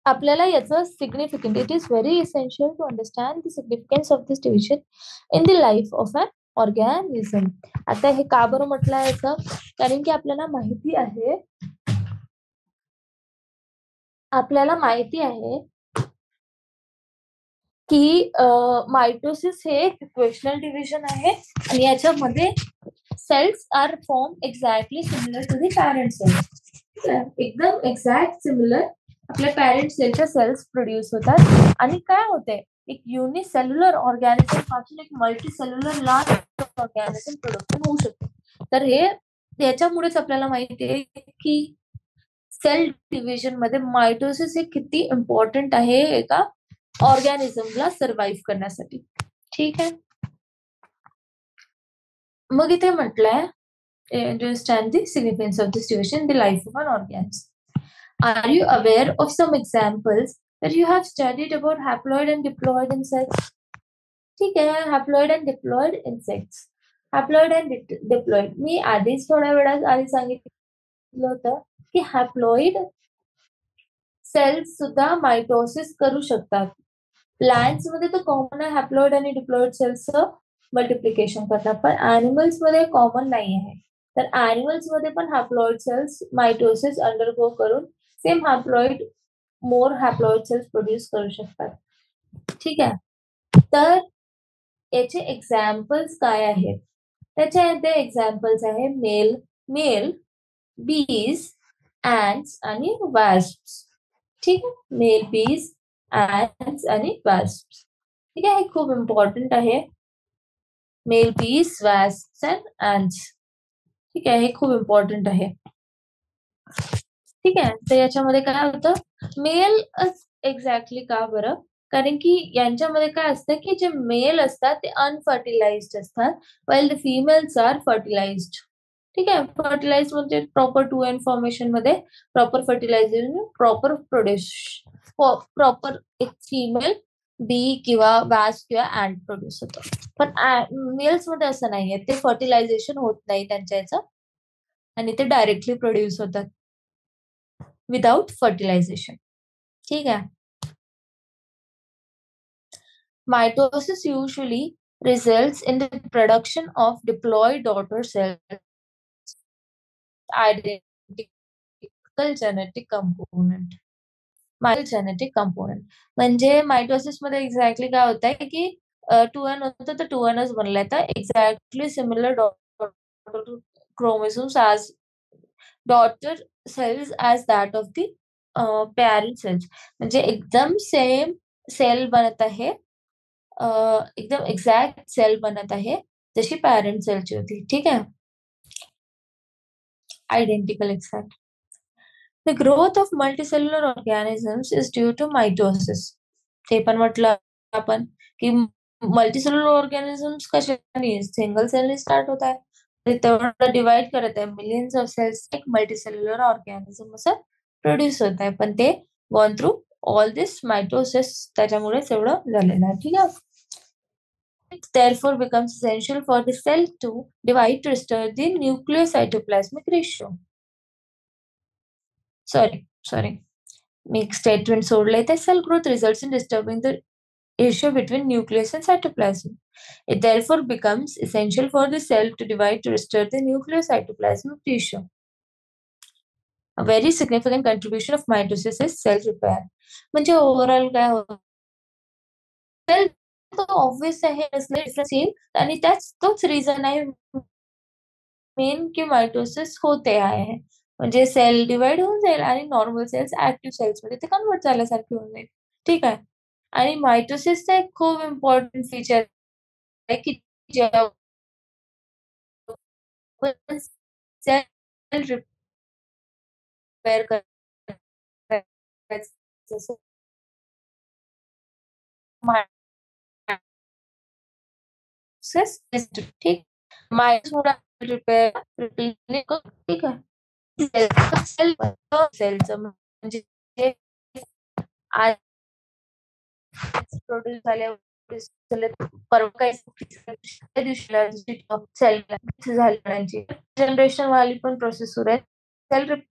आपल्याला याचं significant, it is very essential to understand the significance of this division in the life of an organism. आता हे का बरं म्हटलं आहे याचं, कारण की आपल्याला माहिती आहे की मायटोसिस हे एक इक्वेशनल डिव्हिजन आहे आणि याच्यामध्ये cells are form exactly similar to the parent cells. एकदम एक्झॅक्ट सिमिलर आपल्या पॅरेंट सेलच्या सेल्स प्रोड्यूस होतात आणि काय होते, एक युनिसेल्युलर ऑर्गॅनिझम पासून एक मल्टीसेल्युलर लार्ज ऑर्गॅनिझम प्रोडक्शन होऊ शकते. तर हे याच्यामुळेच आपल्याला माहिती आहे की सेल डिव्हिजन मध्ये मायटोसिस हे किती इम्पॉर्टंट आहे एका ऑर्गॅनिझमला सर्व्हाइव्ह करण्यासाठी. ठीक आहे, मग इथे म्हटलंय understand the significance of this division in the life of an organism. Are you aware of some examples that you have studied about haploid and diploid insects? ठीक आहे, haploid and diploid insects. haploid and diploid मी आधीच थोड्या वेळात आधी सांगितलं होतं की haploid cells सुद्धा मायटोसिस करू शकतात. प्लांट्स मध्ये तर कॉमन आहे हॅप्लॉइड आणि डिप्लॉइड सेल्सचं मल्टिप्लिकेशन करतात, पण ऍनिमल्स मध्ये कॉमन नाही आहे. तर ऍनिमल्स मध्ये पण हॅप्लॉइड सेल्स मायटोसिस अंडरगो करून सेम मोर हॅप्लॉइड सेल्स प्रोड्यूस करू शकतात. ठीक आहे, तर याचे एक्झाम्पल्स काय आहेत, त्याचे ते एक्झाम्पल्स आहे मेल बीज, ants आणि wasps. ठीक आहे, मेल बीज, ants आणि wasps. ठीक आहे, हे खूप इम्पॉर्टंट आहे. मेल बीज, wasps अँड ants. ठीक आहे, हे खूप इम्पॉर्टंट आहे. ठीक आहे, तर याच्यामध्ये काय होतं, मेल एक्झॅक्टली का बरं, कारण की यांच्यामध्ये काय असतं की जे मेल असतात ते अनफर्टिलाइज्ड असतात, well the females are fertilised. ठीक आहे, फर्टिलाइज म्हणजे प्रॉपर 2n फॉर्मेशन मध्ये proper fertilisation, proper produce, proper एक फिमेल बी किंवा वॅस किंवा अँट प्रोड्यूस होतो. पण मेल्स मध्ये असं नाहीये, ते फर्टिलायझेशन होत नाही त्यांच्या याचं आणि ते डायरेक्टली प्रोड्यूस होतात विदाउट फर्टिलायझेशन. ठीक आहे, mitosis usually results in the production of diploid daughter cells identical genetic component. Genetic component म्हणजे मायटोसिस मध्ये एक्झॅक्टली काय होत आहे की 2n होतं तर 2nच बनलाय, तर exactly similar chromosomes as daughter cells as that of the parent cells. म्हणजे एकदम सेम सेल बनत आहे, एकदम एक्झॅक्ट सेल बनत आहे जशी पॅरेंट सेलची होती. ठीक आहे, identical exact. The growth of multicellular organisms is due to mitosis. ते पण म्हटलं आपण की मल्टीसेल्युलर ऑर्गॅनिझम्स कशाने, सिंगल सेलने स्टार्ट होत आहे, तेवढं डिवाइड करत आहे मिलियन्स ऑफ सेल्स, एक मल्टीसेल्युलर ऑर्गॅनिझम असं प्रोड्यूस होत आहे, पण ते गॉन थ्रू ऑल दिस मायटोसिस, त्याच्यामुळेच एवढं झालेलं आहे. ठीक आहे, it therefore becomes essential for the cell to divide to restore the nucleocytoplasmic ratio. Sorry. मी एक स्टेटमेंट सोडलंय, ते cell growth results in disturbing the ratio between nucleus and cytoplasm. It therefore becomes essential for the cell to divide to restore the nucleocytoplasmic ratio. A very significant contribution of mitosis is cell repair. म्हणजे overall काय होतं, sale तो obvious आहे, difference येईल आणि तोच reason आहे main की मायटोसिस होते आहे. म्हणजे सेल डिवाइड होऊन जाईल आणि नॉर्मल सेल्स ऍक्टिव्ह सेल्स मध्ये ते कन्वर्ट झाल्यासारखे होऊन जाईल. ठीक आहे, आणि मायटोसिसचा एक खूप इम्पॉर्टंट फीचर आहे की जेव्हा सेल रिपेअर करायचं ठीक, मायटोसिस रिपेअर ठीक आहे, सेलचं म्हणजे प्रोड्यूस झाल्यावर परवा काही त्या दिवशीला सेल झाली जनरेशन वाली पण प्रोसेस सुरू आहे. सेल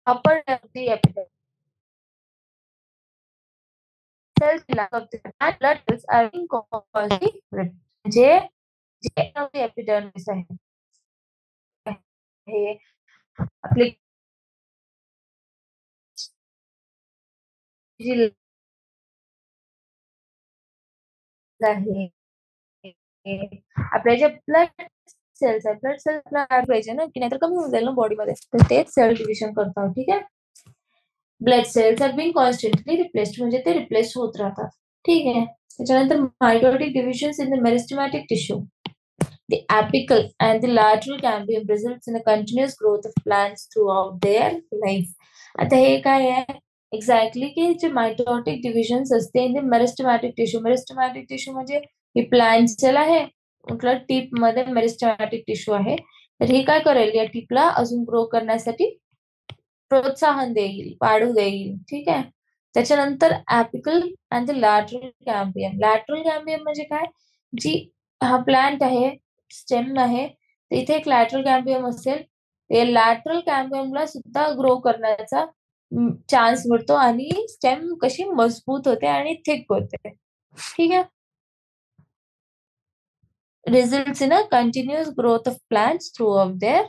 आपण cells and blood cells are being caused म्हणजे जे epidermis आहे हे आपली जी आहे आपल्या ज्या ब्लड सेल्स आहेत ब्लड सेल्स पाहिजे ना की नाहीतर कमी होऊन जाईल ना बॉडीमध्ये तर तेच सेल डिव्हिजन करतात. ठीक आहे. Blood cells are being constantly replaced म्हणजे ते रिप्लेस होत राहतात. ठीक आहे. त्याच्यानंतर mitotic divisions in the meristematic tissue. The apical and the lateral cambium results in a continuous growth of plants throughout their life. आता हे काय आहे एक्झॅक्टली की जे मायटोटिक डिव्हिजन्स असते इन द मेरिस्टेमॅटिक टिश्यू म्हणजे ही प्लांट सेल आहे म्हटलं टीप मध्ये मेरिस्टेमॅटिक टिश्यू आहे तर हे काय करेल या टीपला अजून ग्रो करण्यासाठी प्रोत्साहन देईल वाढू देईल. ठीक आहे. त्याच्यानंतर apical and the lateral cambium म्हणजे काय जी हा प्लांट आहे स्टेम आहे इथे एक लॅटरल कॅम्बियम असेल ते लॅटरल कॅम्बियमला सुद्धा ग्रो करण्याचा चान्स मिळतो आणि स्टेम कशी मजबूत होते आणि थिक होते. ठीक आहे. Results in a continuous growth of plants through of their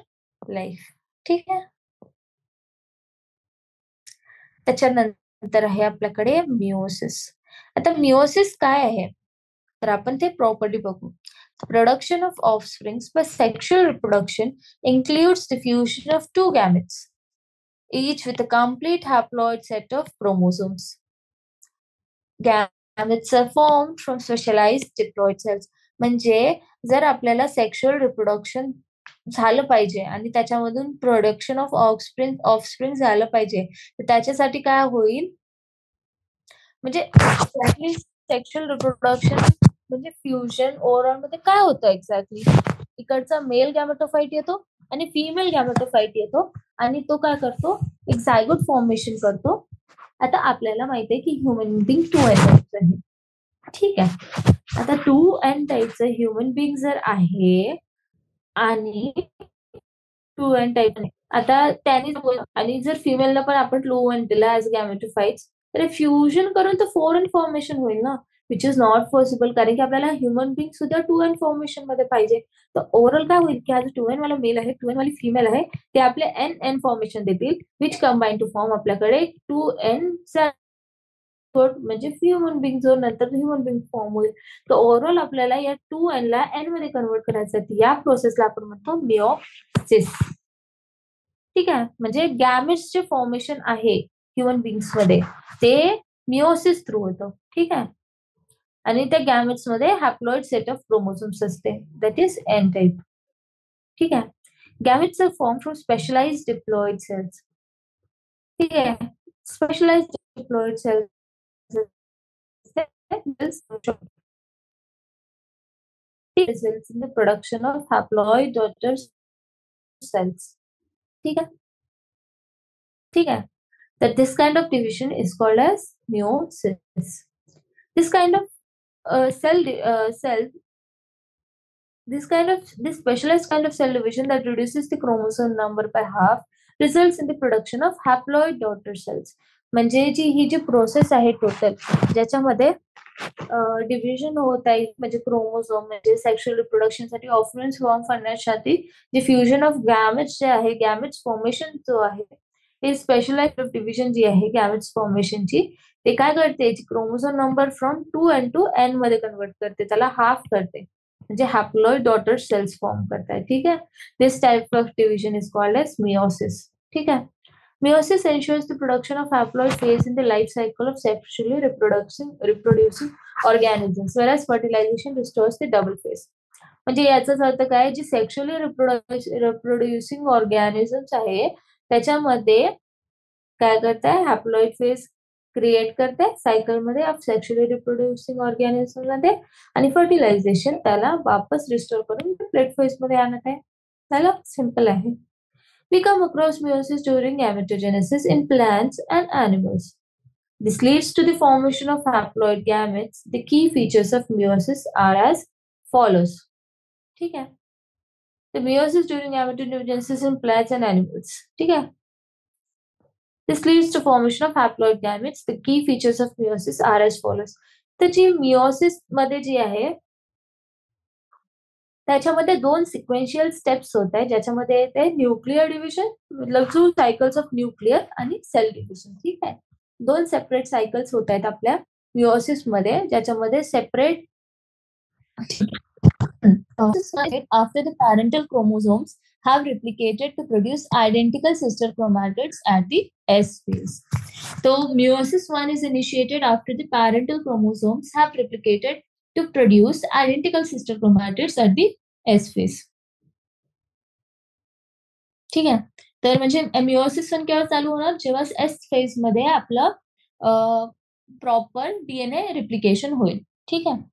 life. ठीक आहे. त्याच्यानंतर आहे आपल्याकडे मिओसिस. आता मिओसिस काय आहे तर आपण ते प्रॉपर्ली बघू. Production of offsprings by sexual reproduction includes the fusion of two gametes, each with a complete haploid set of chromosomes. Gametes are formed from specialized diploid cells. म्हणजे जर आपल्याला सेक्शुअल रिप्रोडक्शन झालं पाहिजे आणि त्याच्यामधून प्रोडक्शन ऑफ ऑफस्प्रिंग झालं पाहिजे तर त्याच्यासाठी काय होईल म्हणजे सेक्शुअल रिप्रोडक्शन म्हणजे फ्युजन ओव्हरऑल मध्ये काय होतं एक्झॅक्टली इकडचा मेल गॅमेटोफाइट येतो आणि फिमेल गॅमेटोफाइट येतो आणि तो काय करतो एक झायगोट फॉर्मेशन करतो. आता आपल्याला माहिती आहे की ह्युमन बिंग 2n टाईपचं आहे. ठीक आहे. आता 2n टाईपचं ह्युमन बिंग जर आहे आणि 2n टाईप आता त्याने आणि जर फिमेलला पण आपण 2n दिला ऍज गॅमेटोफाइट्स तर फ्युजन करून तर 4n फॉर्मेशन होईल ना विच इज नॉट पॉसिबल कारण की आपल्याला ह्युमन बिंग सुद्धा 2n फॉर्मेशन मध्ये पाहिजे. तर ओव्हरऑल काय होईल की हा जो 2n वाला मेल आहे 2n वाली फिमेल आहे ते आपले n फॉर्मेशन देतील विच कंबाईन टू फॉर्म आपल्याकडे 2n म्हणजे ह्युमन बिंग जो नंतर ह्युमन बिंग फॉर्म होईल. तर ओव्हरऑल आपल्याला या 2n ला n मध्ये कन्वर्ट करायचं या प्रोसेसला आपण म्हणतो मिओसिस. ठीक आहे. म्हणजे गॅमेट्सचे फॉर्मेशन आहे ह्युमन बिंग्स मध्ये ते मिओसिस थ्रू होतं. ठीक आहे. आणि त्या गॅमेट्स मध्ये हॅप्लॉइड सेट ऑफ क्रोमोसोम्स असते दॅट इज एन टाइप. ठीक आहे. Gametes are form from specialised diploid cells. ठीक आहे. Specialised diploid cells results in the production of haploid daughter cells. ठीक है. ठीक है. That this kind of division is called as meiosis. This kind of cell this specialized kind of cell division that reduces the chromosome number by half results in the production of haploid daughter cells. म्हणजे ही जी process आहे total ज्याच्यामध्ये division होत आहे म्हणजे chromosome म्हणजे sexual reproduction साठी offsprings form करण्यासाठी जे फ्युजन ऑफ गॅमेट्स जे आहे गॅमेट्स फॉर्मेशन जो आहे हे स्पेशलाइज्ड ऑफ डिव्हिजन जी आहे गॅमेट्स फॉर्मेशनची ते काय करते chromosome number from 2n to n मध्ये कन्वर्ट करते त्याला हाफ करते म्हणजे हॅप्लॉइड डॉटर सेल्स फॉर्म करताय. ठीक आहे. This type of division is called as meiosis. ठीक आहे. Meiosis ensures the production of haploid phase in the life cycle of sexually reproducing organisms, whereas fertilization restores the double phase. म्हणजे याचाच अर्थ काय जी sexually reproducing organisms आहे त्याच्यामध्ये काय करताय हॅप्लॉइड फेज क्रिएट करताय सायकल मध्ये ऑफ सेक्शुअली रिप्रोड्युसिंग ऑर्गॅनिझम मध्ये आणि फर्टिलायझेशन त्याला वापस रिस्टोर करून प्लेट फेज मध्ये आणत आहे. त्याला सिंपल आहे. We come across meiosis during gametogenesis in plants and animals. This leads to the formation of haploid gametes. The key features of meiosis are as follows. ठीक है? The meiosis during gametogenesis in plants and animals. ठीक है? This leads to formation of haploid gametes. The key features of meiosis are as follows. तर जी meiosis मध्ये जी आहे त्याच्यामध्ये 2 sequential steps होत आहेत, ज्याच्यामध्ये येते न्यूक्लियर डिव्हिजन, मतलब जो सायकल्स ऑफ न्यूक्लियर आणि सेल डिव्हिजन. ठीक आहे. 2 सेपरेट सायकल्स होत आहेत आपल्या meiosis मध्ये, ज्याच्यामध्ये separate after the parental chromosomes have replicated to produce identical sister chromatids at the S phase. So meiosis 1 is initiated after the parental chromosomes have replicated to produce identical sister chromatids at the S phase. ठीक आहे. तर म्हणजे meiosis 1 केव्हा चालू होणार, जेव्हा S phase मध्ये आपलं प्रॉपर डीएनए रिप्लिकेशन होईल. ठीक आहे.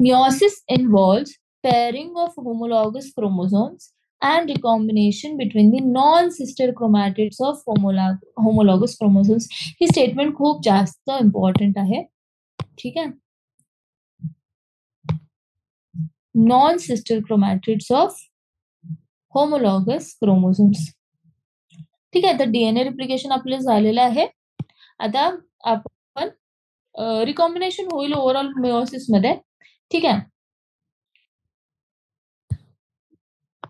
Meiosis involves pairing of homologous chromosomes and recombination between the non-sister chromatids of homologous chromosomes. He statement खूप जास्त इम्पॉर्टंट आहे. ठीक आहे. Non-sister chromatids of homologous chromosomes. ठीक आहे. तर डीएनए रिप्लिकेशन आपलं झालेलं आहे. आता आपण रिकॉम्बिनेशन होईल ओव्हरऑल मेयोसिस मध्ये. ठीक आहे.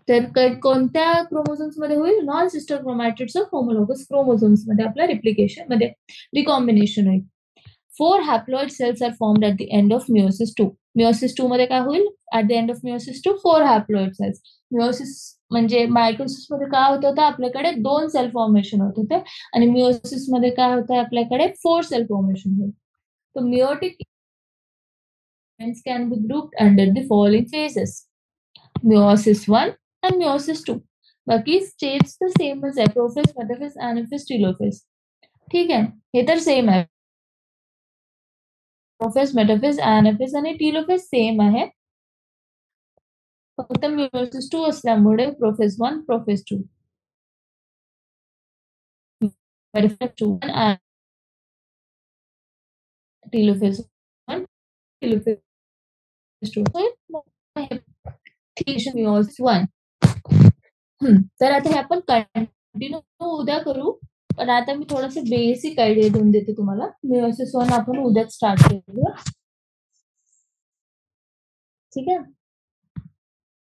तर कोणत्या क्रोमोझोम्स मध्ये होईल, non sister chromatids of homologous chromosomes मध्ये आपल्या रिप्लिकेशन मध्ये रिकॉम्बिनेशन होईल. 4 haploid cells are formed at the end of meiosis 2. meiosis 2 मध्ये काय होईल, at the end of meiosis 2 4 haploid cells. meiosis म्हणजे मायटोसिस मध्ये काय होत होतं, आपल्याकडे 2 सेल फॉर्मेशन होत होते आणि meiosis मध्ये काय होतं, आपल्याकडे 4 सेल फॉर्मेशन होईल. So meiotic events can be grouped under the following phases: meiosis 1 and meiosis 2. बाकी स्टेट्स तर सेमच आहे, प्रोफेज, मेटाफेज, एनाफेज, टेलोफेज. ठीक आहे. हे तर सेम आहे. प्रोफेज, मेटाफेज, एनाफेज आणि टेलोफेज सेम आहे. फक्त meiosis 2 असल्यामुळे प्रोफेज 1, प्रोफेज 2, मेटाफेज 2 आणि टेलोफेज 1, टेलोफेज 2. meiosis 1. तर आता हे आपण कंटिन्यू उद्या करू, पण आता मी थोडंसं बेसिक आयडिया देऊन देते तुम्हाला. meiosis 1 आपण उद्याच स्टार्ट करूया. ठीक आहे.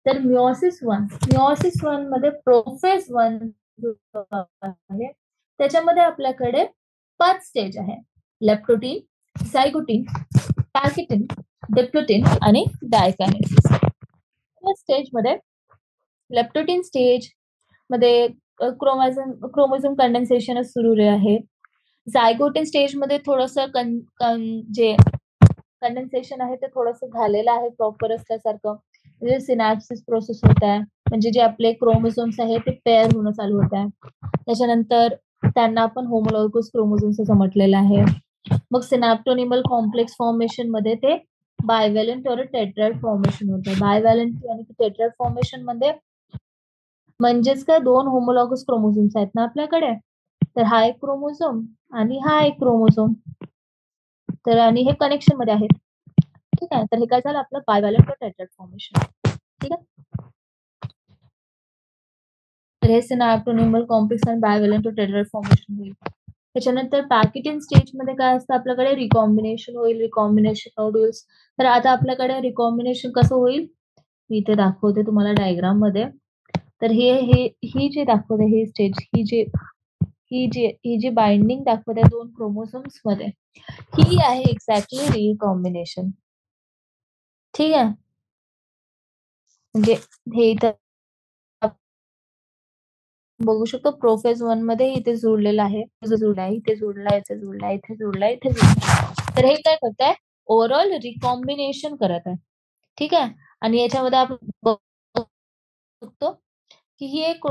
तर meiosis 1 मध्ये प्रोफेज 1 आहे, त्याच्यामध्ये आपल्याकडे 5 स्टेज आहे: लेप्टोटीन, झायगोटीन, पॅकिटीन, डिप्लोटीन आणि डायकायनेसिस. या स्टेज मध्ये लेप्टोटीन स्टेज मध्ये क्रोमोझोम कंडेन्सेशन सुरू आहे. झायगोटीन स्टेज मध्ये थोडंसं जे कंडेन्सेशन आहे ते थोडंसं झालेलं आहे प्रॉपर असल्यासारखं, म्हणजे सिनॅप्सिस प्रोसेस होत आहे, म्हणजे जे आपले क्रोमोझोम्स आहे ते पेअर होणं चालू होत आहे. त्याच्यानंतर त्यांना आपण होमोलॉगस क्रोमोझोम्स असं म्हटलेलं आहे. मग सिनॅप्टोनिमल कॉम्प्लेक्स फॉर्मेशन मध्ये ते बायव्हॅलंट और टेट्राइड फॉर्मेशन होतं. बायव्हॅलंट आणि टेट्राइड फॉर्मेशन मध्ये म्हणजेच काय, 2 होमोलॉगस क्रोमोझोम्स आहेत ना आपल्याकडे, तर हा एक क्रोमोझोम आणि हा एक क्रोमोझोम, तर आणि हे कनेक्शन मध्ये आहेत. ठीक आहे. तर हे काय झालं, आपलं बायव्हॅलंट और टेट्राइड फॉर्मेशन. ठीक आहे. तर हे सिनॅप्टोनिमल कॉम्प्लेक्स आणि बायव्हॅलंट और टेट्राइड फॉर्मेशन होईल. त्याच्यानंतर पॅकिटीन स्टेज मध्ये काय असतं, आपल्याकडे रिकॉम्बिनेशन होईल. Recombination modules. तर आता आपल्याकडे रिकॉम्बिनेशन कसं होईल, मी इथे दाखवते तुम्हाला डायग्राम मध्ये. तर ही जे दाखवते ही स्टेज, ही जी बाइंडिंग दाखवते 2 क्रोमोझोम्स मध्ये, ही आहे एक्झॅक्टली रिकॉम्बिनेशन. ठीक आहे. म्हणजे हे इथं बघू शकतो, प्रोफेज 1 मध्ये इथे जोडलेलं आहे, जोडलाय, इथे जोडलाय, इथे जोडलाय, इथे जोडलाय, इथे जोडलाय. तर हे काय करत आहे, ओव्हरऑल रिकॉम्बिनेशन करत आहे. ठीक आहे. आणि याच्यामध्ये आपण बघतो की ही एक